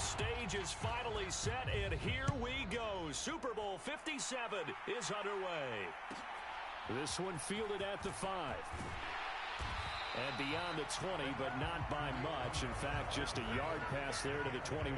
stage is finally set, and here we go. Super Bowl 57 is underway. This one fielded at the 5. And beyond the 20, but not by much. In fact, just a yard pass there to the 21.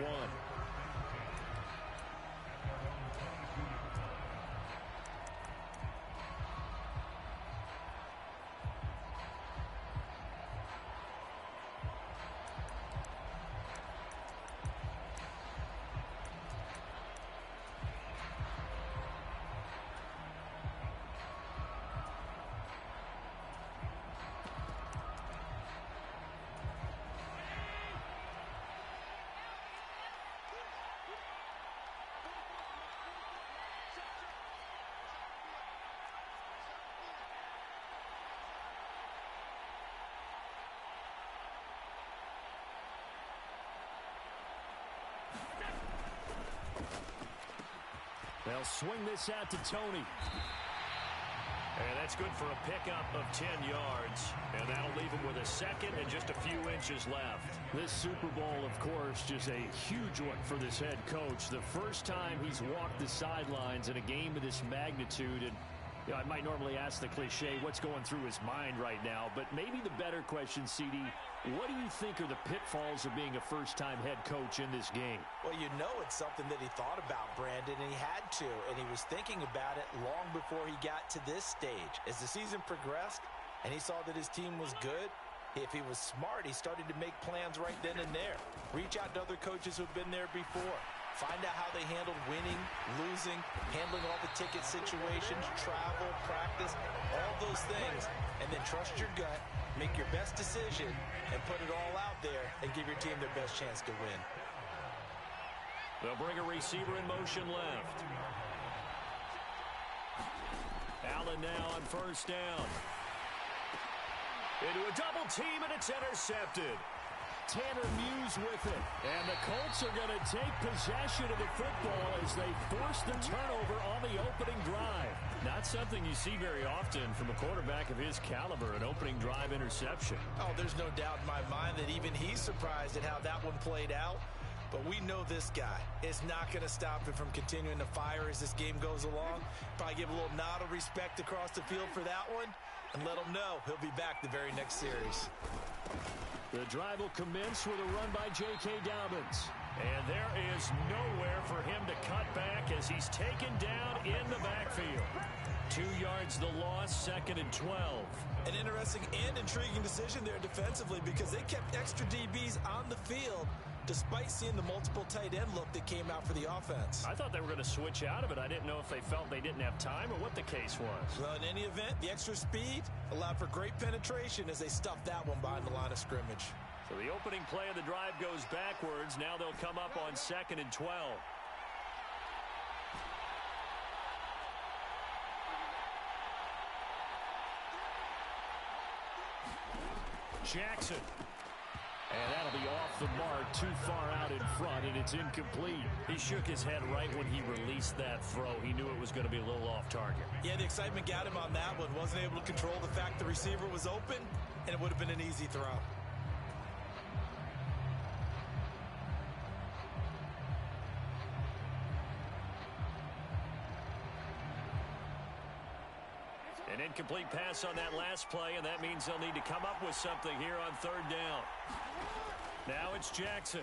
They'll swing this out to Tony. And that's good for a pickup of 10 yards. And that'll leave him with a second and just a few inches left. This Super Bowl, of course, just a huge one for this head coach. The first time he's walked the sidelines in a game of this magnitude. And you know, I might normally ask the cliche, what's going through his mind right now? But maybe the better question, CD, what do you think are the pitfalls of being a first-time head coach in this game? Well, you know it's something that he thought about, Brandon, and he had to. And he was thinking about it long before he got to this stage. As the season progressed and he saw that his team was good, if he was smart, he started to make plans right then and there. Reach out to other coaches who've been there before. Find out how they handled winning, losing, handling all the ticket situations, travel, practice, all those things. And then trust your gut, make your best decision, and put it all out there and give your team their best chance to win. They'll bring a receiver in motion left. Allen now on first down. Into a double team, and it's intercepted. Tanner Muse with it. And the Colts are going to take possession of the football as they force the turnover on the opening drive. Not something you see very often from a quarterback of his caliber, an opening drive interception. Oh, there's no doubt in my mind that even he's surprised at how that one played out. But we know this guy is not going to stop him from continuing to fire as this game goes along. Probably give a little nod of respect across the field for that one and let him know he'll be back the very next series. The drive will commence with a run by J.K. Dobbins. And there is nowhere for him to cut back as he's taken down in the backfield. 2 yards the loss, 2nd and 12. An interesting and intriguing decision there defensively because they kept extra DBs on the field despite seeing the multiple tight end look that came out for the offense. I thought they were going to switch out of it. I didn't know if they felt they didn't have time or what the case was. Well, in any event, the extra speed allowed for great penetration as they stuffed that one behind the line of scrimmage. So the opening play of the drive goes backwards. Now they'll come up on 2nd and 12. Jackson. And that'll be off the mark, too far out in front, and it's incomplete. He shook his head right when he released that throw. He knew it was going to be a little off target. Yeah, the excitement got him on that one. Wasn't able to control the fact the receiver was open, and it would have been an easy throw. An incomplete pass on that last play, and that means they'll need to come up with something here on 3rd down. Now it's Jackson.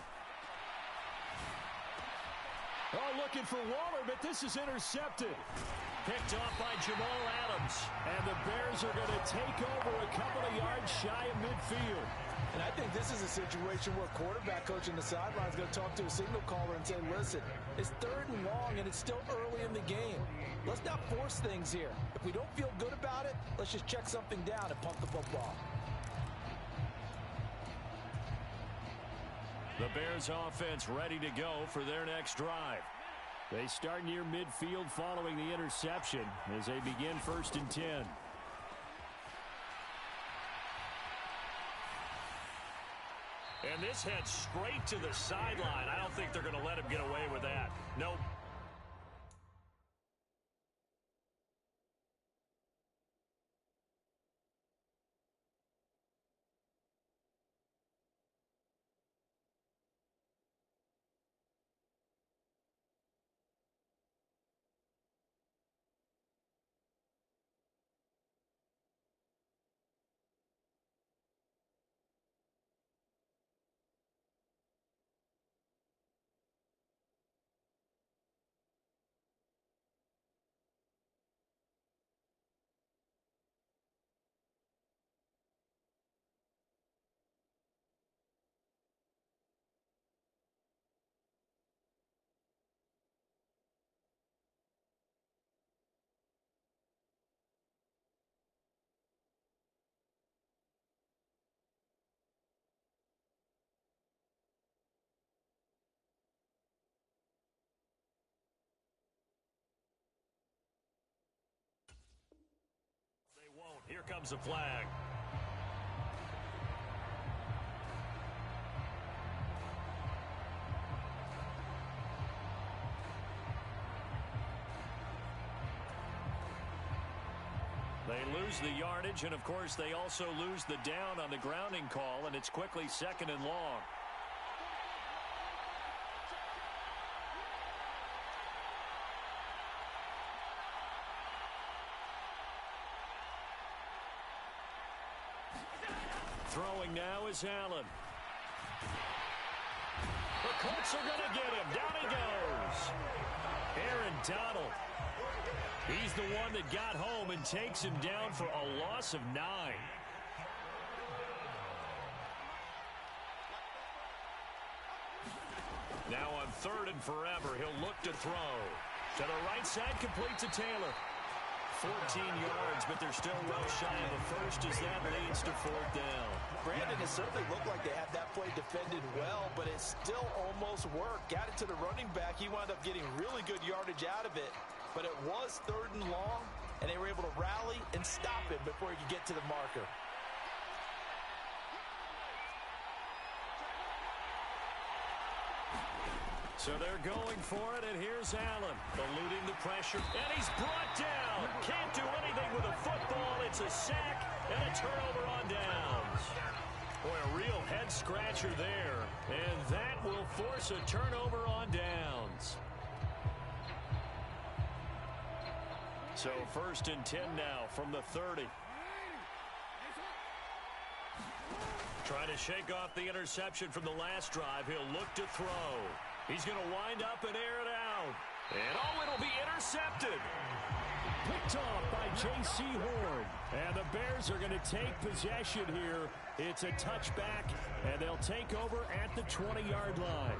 Oh, looking for Waller, but this is intercepted. Picked off by Jamal Adams. And the Bears are going to take over a couple of yards shy of midfield. And I think this is a situation where quarterback coach on the sideline is going to talk to a signal caller and say, listen, it's 3rd and long, and it's still early in the game. Let's not force things here. If we don't feel good about it, let's just check something down and pump the football. The Bears offense ready to go for their next drive. They start near midfield following the interception as they begin 1st and 10. And this heads straight to the sideline. I don't think they're going to let him get away with that. Nope. here comes a flag. They lose the yardage, and, of course, they also lose the down on the grounding call, and it's quickly 2nd and long. Throwing now is Allen. The Colts are going to get him. Down he goes. Aaron Donald. He's the one that got home and takes him down for a loss of 9. Now on 3rd and forever, he'll look to throw. To the right side, complete to Taylor. 14 yards, but they're still well shy of the first as that leads to 4th down. Brandon, it certainly looked like they had that play defended well, but it still almost worked. Got it to the running back. He wound up getting really good yardage out of it, but it was 3rd and long, and they were able to rally and stop him before he could get to the marker. So they're going for it, and here's Allen, eluding the pressure, and he's brought down. Can't do anything with a football. It's a sack and a turnover on downs. Boy, a real head-scratcher there, and that will force a turnover on downs. So 1st and 10 now from the 30. Trying to shake off the interception from the last drive. He'll look to throw. He's going to wind up and air it out. And, oh, it'll be intercepted. Picked off by J.C. Horn. And the Bears are going to take possession here. It's a touchback, and they'll take over at the 20-yard line.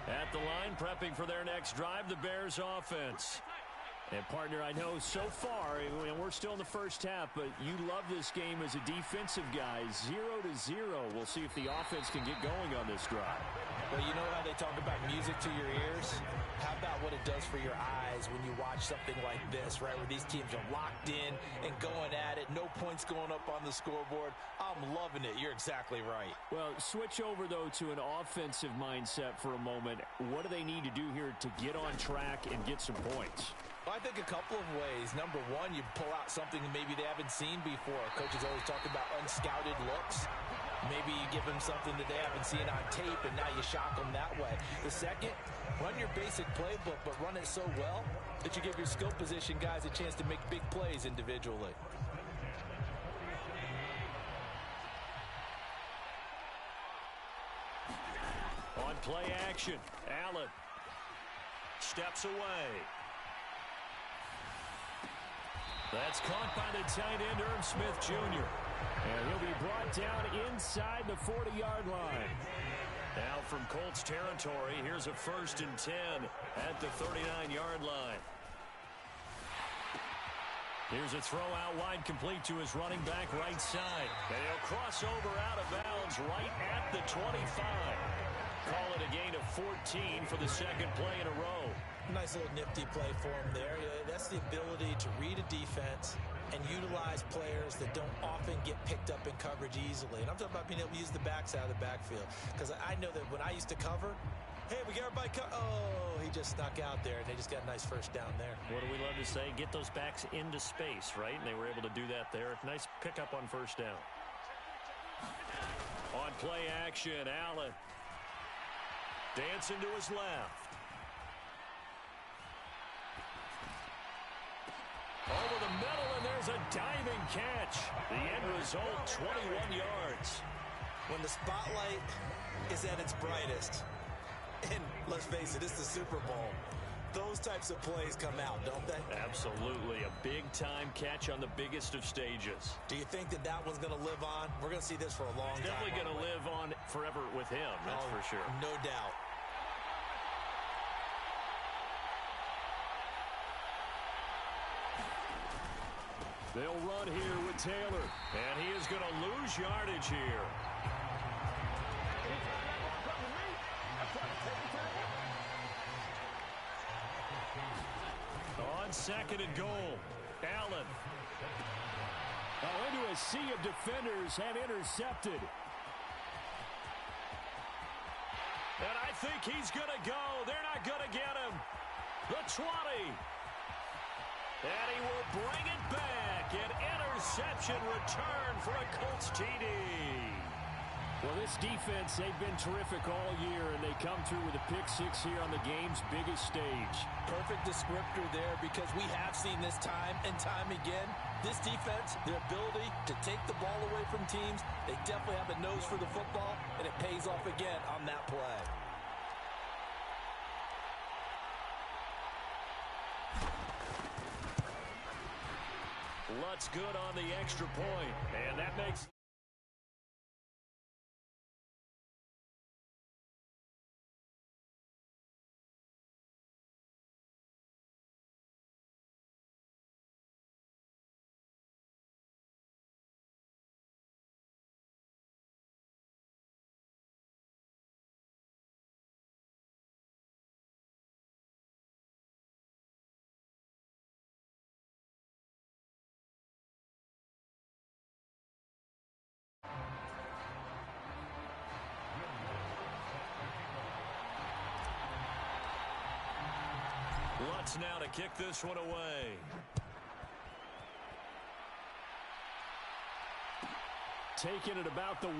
At the line, prepping for their next drive, the Bears offense. And, partner, I know so far, and we're still in the first half, but you love this game as a defensive guy. 0-0. We'll see if the offense can get going on this drive. Well, you know how they talk about music to your ears? How about what it does for your eyes when you watch something like this, right, where these teams are locked in and going at it, no points going up on the scoreboard? I'm loving it. You're exactly right. Well, switch over, though, to an offensive mindset for a moment. What do they need to do here to get on track and get some points? Well, I think a couple of ways. Number one, you pull out something that maybe they haven't seen before. Coaches always talk about unscouted looks. Maybe you give them something that they haven't seen on tape, and now you shock them that way. The second, run your basic playbook, but run it so well that you give your skill position guys a chance to make big plays individually. On play action, Allen steps away. That's caught by the tight end, Irv Smith Jr. And he'll be brought down inside the 40-yard line. Now from Colts territory, here's a 1st and 10 at the 39-yard line. Here's a throw out wide, complete to his running back right side. And he'll cross over out of bounds right at the 25. Call it a gain of 14 for the second play in a row. Nice little nifty play for him there. That's the ability to read a defense and utilize players that don't often get picked up in coverage easily. And I'm talking about being able to use the backs out of the backfield. Because I know that when I used to cover, hey, we got everybody oh, he just snuck out there, and they just got a nice 1st down there. What do we love to say? Get those backs into space, right? And they were able to do that there. Nice pickup on 1st down. On play action, Allen dancing to his left. Over the middle, and there's a diving catch. The end result, 21 yards. When the spotlight is at its brightest, and let's face it, it's the Super Bowl, those types of plays come out, don't they? Absolutely. A big-time catch on the biggest of stages. Do you think that that one's going to live on? We're going to see this for a long time. Definitely going to live on forever with him, that's for sure. No doubt. They'll run here with Taylor, and he is going to lose yardage here. on second and goal. Allen. Oh, into a sea of defenders and intercepted. And I think he's going to go. They're not going to get him. The 20. And he will bring it back. An interception return for a Colts TD. Well, this defense, they've been terrific all year, and they come through with a pick-6 here on the game's biggest stage. Perfect descriptor there, because we have seen this time and time again. This defense, their ability to take the ball away from teams, they definitely have a nose for the football, and it pays off again on that play. Lutz good on the extra point, and that makes... Lutz now to kick this one away. Taking it about the 1.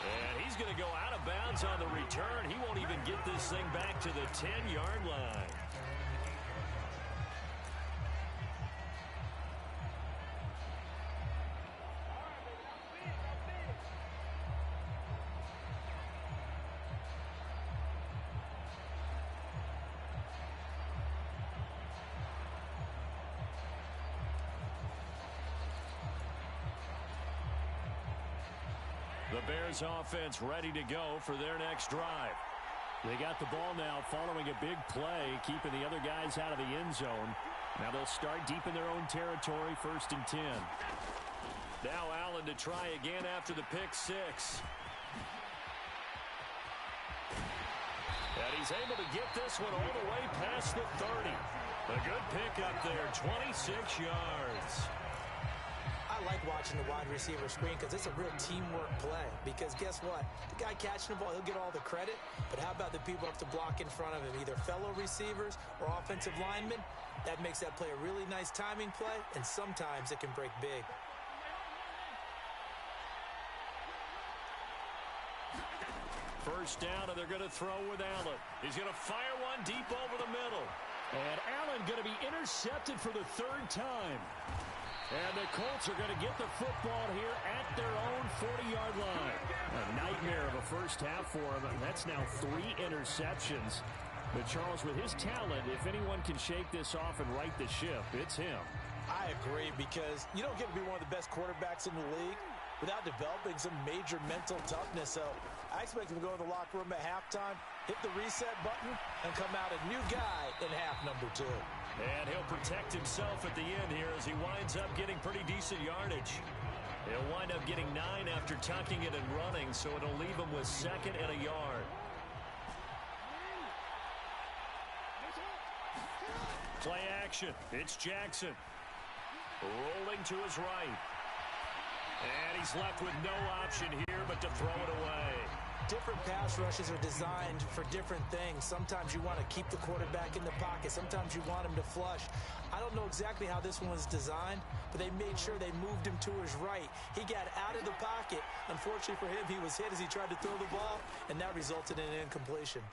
And he's going to go out of bounds on the return. He won't even get this thing back to the 10-yard line. The Bears offense ready to go for their next drive. They got the ball now following a big play, keeping the other guys out of the end zone. Now they'll start deep in their own territory, 1st and 10. Now Allen to try again after the pick-6. And he's able to get this one all the way past the 30. A good pickup there, 26 yards. I like watching the wide receiver screen because it's a real teamwork play. Because guess what? The guy catching the ball, he'll get all the credit. But how about the people up to block in front of him, either fellow receivers or offensive linemen? That makes that play a really nice timing play, and sometimes it can break big. First down, and they're going to throw with Allen. He's going to fire one deep over the middle. And Allen going to be intercepted for the 3rd time. And the Colts are going to get the football here at their own 40-yard line. A nightmare of a first half for him. And that's now 3 interceptions. But Charles, with his talent, if anyone can shake this off and right the ship, it's him. I agree, because you don't get to be one of the best quarterbacks in the league without developing some major mental toughness. So I expect him to go in the locker room at halftime, hit the reset button, and come out a new guy in half number 2. And he'll protect himself at the end here as he winds up getting pretty decent yardage. He'll wind up getting 9 after tucking it and running, so it'll leave him with 2nd and a yard. Play action. It's Jackson. Rolling to his right. And he's left with no option here but to throw it away. Different pass rushes are designed for different things. Sometimes you want to keep the quarterback in the pocket. Sometimes you want him to flush. I don't know exactly how this one was designed, but they made sure they moved him to his right. He got out of the pocket. Unfortunately for him, he was hit as he tried to throw the ball, and that resulted in an incompletion.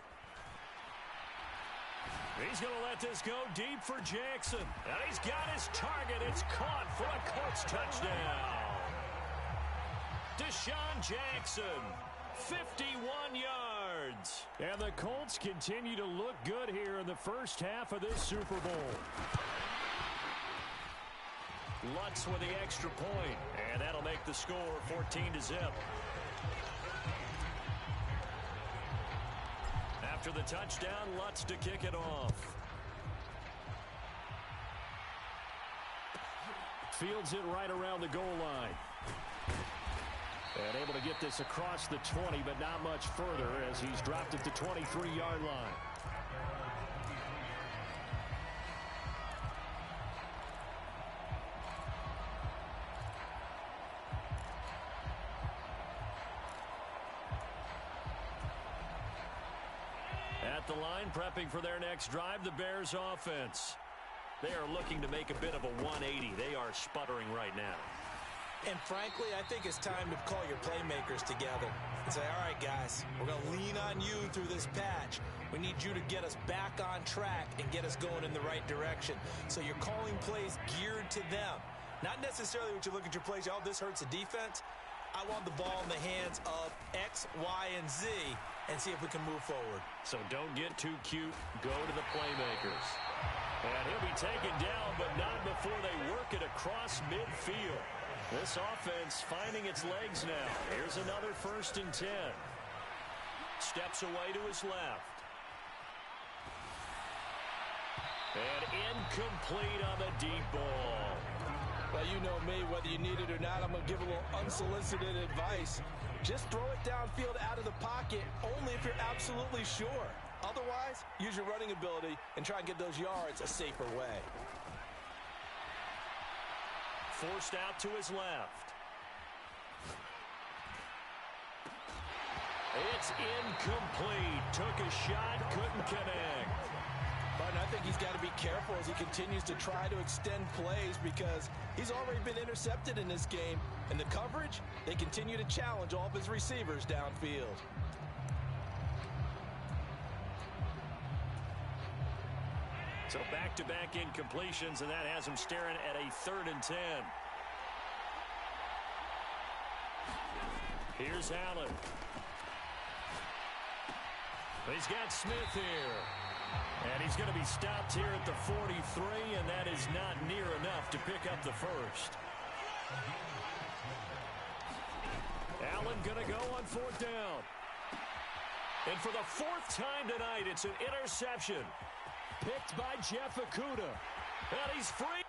He's going to let this go deep for Jackson. And he's got his target. It's caught for a Colts touchdown. Deshaun Jackson, 51 yards. And the Colts continue to look good here in the first half of this Super Bowl. Lutz with the extra point, and that'll make the score 14-0. After the touchdown, Lutz to kick it off. Fields it right around the goal line. And able to get this across the 20, but not much further as he's dropped it to 23-yard line. at the line, prepping for their next drive, the Bears offense. They are looking to make a bit of a 180. They are sputtering right now. And frankly, I think it's time to call your playmakers together and say, all right, guys, we're going to lean on you through this patch. We need you to get us back on track and get us going in the right direction. So you're calling plays geared to them. Not necessarily what you look at your plays, oh, this hurts the defense. I want the ball in the hands of X, Y, and Z and see if we can move forward. So don't get too cute. Go to the playmakers. And he'll be taken down, but not before they work it across midfield. This offense finding its legs now. Here's another 1st and 10. Steps away to his left. And incomplete on the deep ball. Well, you know me, whether you need it or not, I'm going to give a little unsolicited advice. Just throw it downfield out of the pocket, only if you're absolutely sure. Otherwise, use your running ability and try and get those yards a safer way. Forced out to his left. It's incomplete. Took a shot, couldn't connect. But I think he's got to be careful as he continues to try to extend plays because he's already been intercepted in this game. And the coverage, they continue to challenge all of his receivers downfield. So back-to-back incompletions, and that has him staring at a 3rd and 10. Here's Allen. He's got Smith here. And he's going to be stopped here at the 43, and that is not near enough to pick up the first. Allen going to go on 4th down. And for the 4th time tonight, it's an interception. Picked by Jeff Okudah. And he's free.